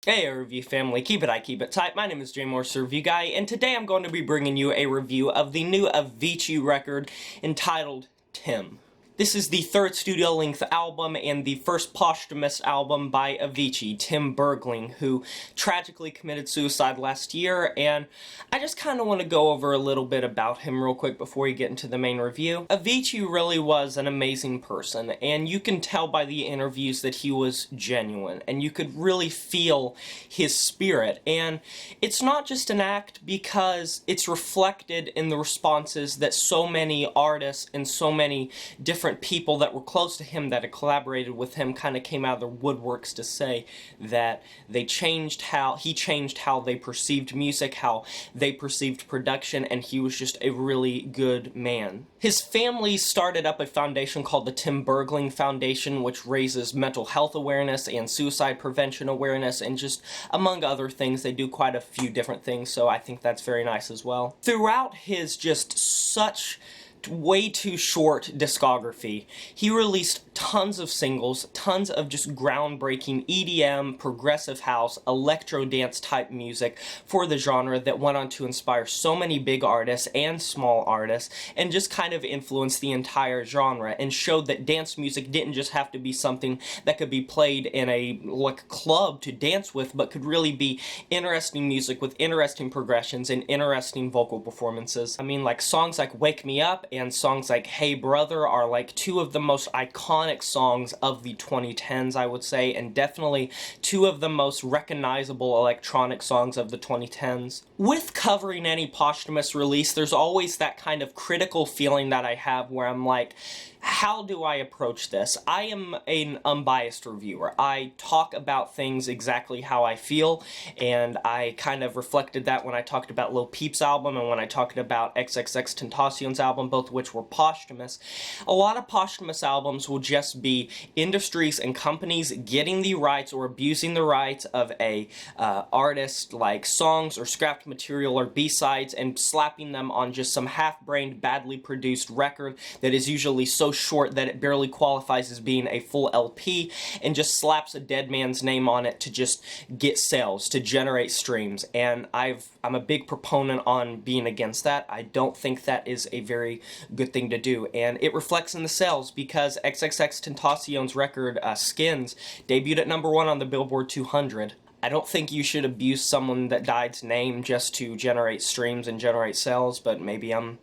Hey review family, keep it tight. My name is Jay Morse, Review Guy, and today I'm going to be bringing you a review of the new Avicii record entitled Tim. This is the third studio-length album and the first posthumous album by Avicii, Tim Bergling, who tragically committed suicide last year, and I just kind of want to go over a little bit about him real quick before we get into the main review. Avicii really was an amazing person, and you can tell by the interviews that he was genuine, and you could really feel his spirit, and it's not just an act because it's reflected in the responses that so many artists and so many different people that were close to him that had collaborated with him kind of came out of their woodworks to say that he changed how they perceived music, how they perceived production, and he was just a really good man. His family started up a foundation called the Tim Bergling Foundation, which raises mental health awareness and suicide prevention awareness, and just among other things, they do quite a few different things, so I think that's very nice as well. Throughout his just such way too short discography, he released tons of singles, tons of just groundbreaking EDM, progressive house, electro dance type music for the genre that went on to inspire so many big artists and small artists, and just kind of influenced the entire genre, and showed that dance music didn't just have to be something that could be played in a club to dance with, but could really be interesting music with interesting progressions and interesting vocal performances. I mean, like songs like Wake Me Up and songs like Hey Brother are like two of the most iconic songs of the 2010s, I would say, and definitely two of the most recognizable electronic songs of the 2010s. With covering any posthumous release, there's always that kind of critical feeling that I have where I'm like, how do I approach this? I am an unbiased reviewer. I talk about things exactly how I feel, and I kind of reflected that when I talked about Lil Peep's album and when I talked about XXXTentacion's album, both of which were posthumous. A lot of posthumous albums will just be industries and companies getting the rights or abusing the rights of a artist, like songs or scrapped material or B-sides, and slapping them on just some half-brained, badly produced record that is usually so short that it barely qualifies as being a full LP, and just slaps a dead man's name on it to just get sales, to generate streams. And I'm a big proponent on being against that. I don't think that is a very good thing to do, and it reflects in the sales because XXXTentacion's record, Skins, debuted at #1 on the Billboard 200. I don't think you should abuse someone that died's name just to generate streams and generate sales, but maybe I'm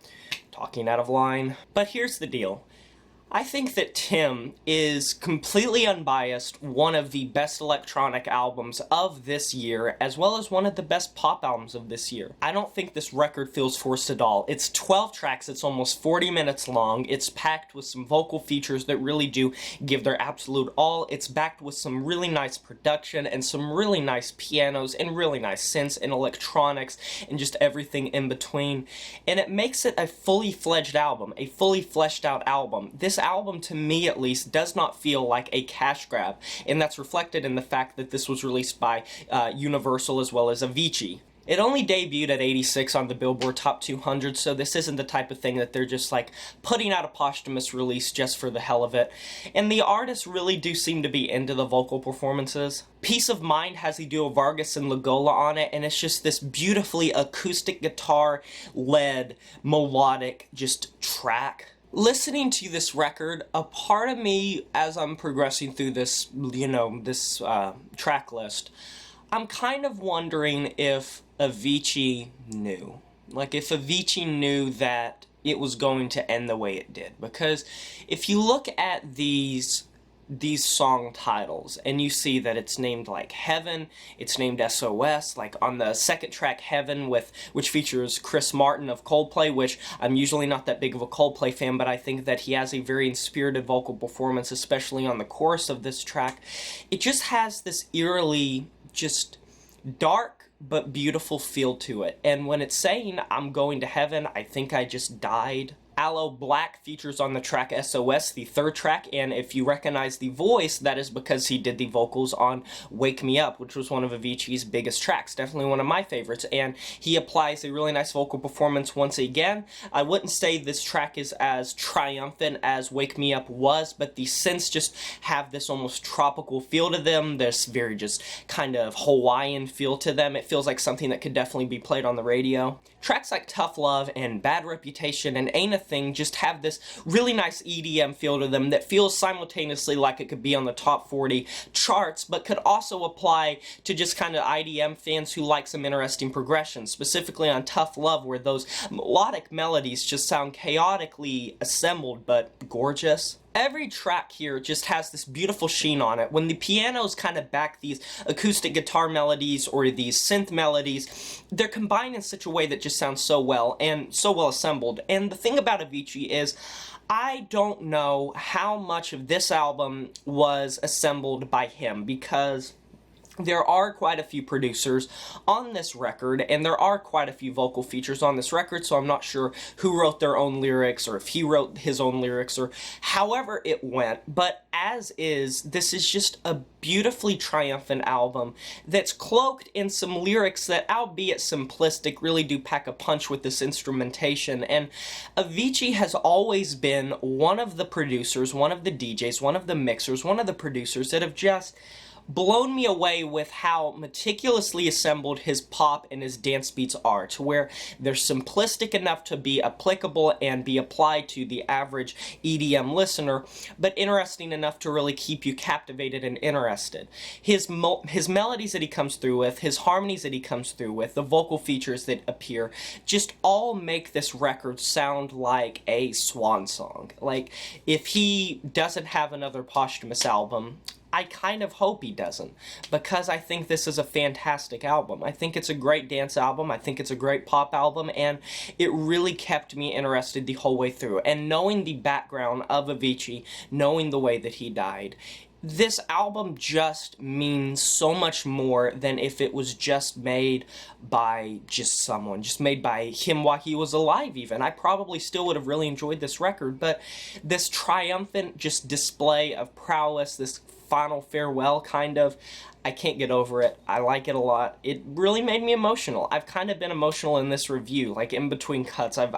talking out of line. But here's the deal. I think that Tim is completely unbiased one of the best electronic albums of this year, as well as one of the best pop albums of this year. I don't think this record feels forced at all. It's 12 tracks, it's almost 40 minutes long, it's packed with some vocal features that really do give their absolute all, it's backed with some really nice production and some really nice pianos and really nice synths and electronics and just everything in between, and it makes it a fully fledged album, a fully fleshed out album. This album, to me at least, does not feel like a cash grab, and that's reflected in the fact that this was released by Universal as well as Avicii. It only debuted at 86 on the Billboard Top 200, so this isn't the type of thing that they're just like putting out a posthumous release just for the hell of it. And the artists really do seem to be into the vocal performances. Peace of Mind has the duo Vargas and Lagola on it, and it's just this beautifully acoustic guitar-led, melodic just track. Listening to this record, a part of me, as I'm progressing through this, this track list, I'm kind of wondering if Avicii knew. Like, if Avicii knew that it was going to end the way it did. Because if you look at these song titles and you see that it's named like Heaven, it's named SOS, like on the second track Heaven, which features Chris Martin of Coldplay, which I'm usually not that big of a Coldplay fan, but I think that he has a very inspirited vocal performance, especially on the chorus of this track. It just has this eerily just dark but beautiful feel to it, and when it's saying I'm going to heaven, I think I just died, Aloe Black features on the track SOS, the third track, and if you recognize the voice, that is because he did the vocals on Wake Me Up, which was one of Avicii's biggest tracks, definitely one of my favorites, and he applies a really nice vocal performance once again. I wouldn't say this track is as triumphant as Wake Me Up was, but the synths just have this almost tropical feel to them, this very just kind of Hawaiian feel to them. It feels like something that could definitely be played on the radio. Tracks like Tough Love and Bad Reputation and Ain't a Thing just have this really nice EDM feel to them that feels simultaneously like it could be on the top 40 charts, but could also apply to just kind of IDM fans who like some interesting progression, specifically on Tough Love, where those melodic melodies just sound chaotically assembled but gorgeous. Every track here just has this beautiful sheen on it. When the pianos kind of back these acoustic guitar melodies or these synth melodies, they're combined in such a way that just sounds so well and so well assembled. And the thing about Avicii is, I don't know how much of this album was assembled by him, because there are quite a few producers on this record, and there are quite a few vocal features on this record, so I'm not sure who wrote their own lyrics, or if he wrote his own lyrics, or however it went. But as is, this is just a beautifully triumphant album that's cloaked in some lyrics that, albeit simplistic, really do pack a punch with this instrumentation. And Avicii has always been one of the producers, one of the DJs, one of the mixers, one of the producers that have just blown me away with how meticulously assembled his pop and his dance beats are, to where they're simplistic enough to be applicable and be applied to the average EDM listener, but interesting enough to really keep you captivated and interested. His melodies that he comes through with, his harmonies that he comes through with, the vocal features that appear, just all make this record sound like a swan song. Like, if he doesn't have another posthumous album, I kind of hope he doesn't, because I think this is a fantastic album. I think it's a great dance album, I think it's a great pop album, and it really kept me interested the whole way through. And knowing the background of Avicii, knowing the way that he died, this album just means so much more than if it was just made by just someone, just made by him while he was alive even. I probably still would have really enjoyed this record, but this triumphant just display of prowess, this final farewell kind of, I can't get over it. I like it a lot. It really made me emotional. I've kind of been emotional in this review, like in between cuts. I've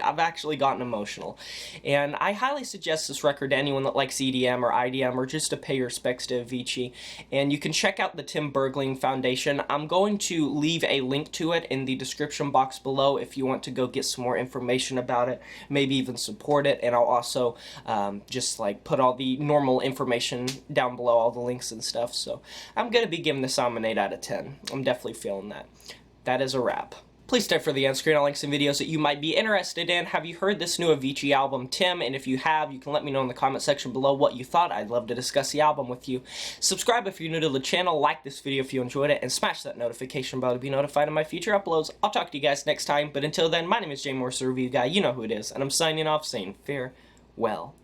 actually gotten emotional. And I highly suggest this record to anyone that likes EDM or IDM, or just to pay your respects to Avicii. And you can check out the Tim Bergling Foundation. I'm going to leave a link to it in the description box below if you want to go get some more information about it, maybe even support it. And I'll also just like put all the normal information down below, all the links and stuff. So I'm going to be giving this album an 8 out of 10. I'm definitely feeling that. That is a wrap. Please stay for the end screen. I'll link some videos that you might be interested in. Have you heard this new Avicii album, Tim? And if you have, you can let me know in the comment section below what you thought. I'd love to discuss the album with you. Subscribe if you're new to the channel, like this video if you enjoyed it, and smash that notification bell to be notified of my future uploads. I'll talk to you guys next time, but until then, my name is Jay Morse, the Review Guy. You know who it is, and I'm signing off saying farewell.